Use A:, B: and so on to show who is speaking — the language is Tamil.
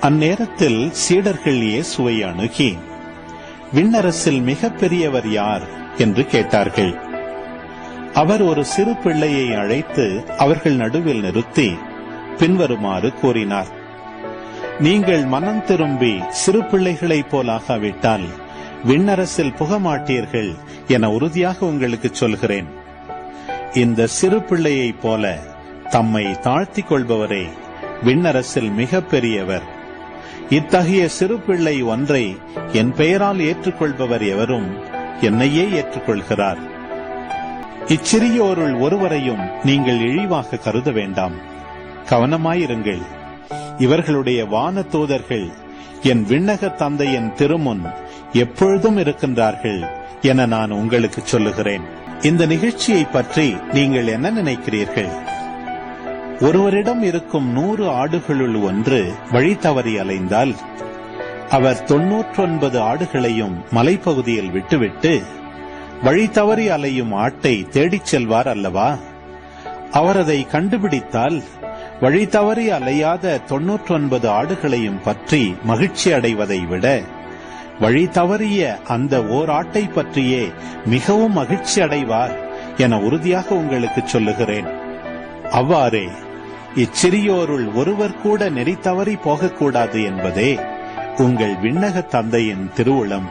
A: அந்நேரத்தில் சீடர்கள் இயேசுவை அணுகி, விண்ணரசில் மிக பெரியவர் யார் என்று கேட்டார்கள். அவர் ஒரு சிறு பிள்ளையை அழைத்து அவர்கள் நடுவில் நிறுத்தி பின்வருமாறு கூறினார்: நீங்கள் மனம் திரும்பி சிறு பிள்ளைகளைப் போலாகாவிட்டால் விண்ணரசில் புகமாட்டீர்கள் என உறுதியாக உங்களுக்கு சொல்கிறேன். இந்த சிறு பிள்ளையைப் போல தம்மை தாழ்த்திக் கொள்பவரே விண்ணரசில் மிக பெரியவர். இத்தகைய சிறு பிள்ளை ஒன்றை என் பெயரால் ஏற்றுக்கொள்பவர் எவரும் என்னையே ஏற்றுக்கொள்கிறார். இச்சிறியோருள் ஒருவரையும் நீங்கள் இழிவாக கருத வேண்டாம். கவனமாயிருங்கள். இவர்களுடைய வான தூதர்கள் என் விண்ணக தந்தையின் திருமுன் எப்பொழுதும் இருக்கின்றார்கள் என நான் உங்களுக்கு சொல்லுகிறேன். இந்த நிகழ்ச்சியை பற்றி நீங்கள் என்ன நினைக்கிறீர்கள்? ஒருவரிடம் இருக்கும் 100 ஆடுகளுள் ஒன்று வழி தவறி அலைந்தால் அவர் 99 ஆடுகளையும் மலைப்பகுதியில் விட்டுவிட்டு வழி தவறி அலையும் ஆட்டை தேடிச் செல்வார் அல்லவா? அவர் அதை கண்டுபிடித்தால் வழி தவறி அலையாத 99 ஆடுகளையும் பற்றி மகிழ்ச்சி அடைவதை விட வழி தவறிய அந்த ஓர் ஆட்டை பற்றியே மிகவும் மகிழ்ச்சி அடைவார் என உறுதியாக உங்களுக்கு சொல்லுகிறேன். அவ்வாறே இச்சிறியோருள் ஒருவர் கூட நெறி தவறி போகக்கூடாது என்பதே உங்கள் விண்ணக தந்தையின் திருவுளம்.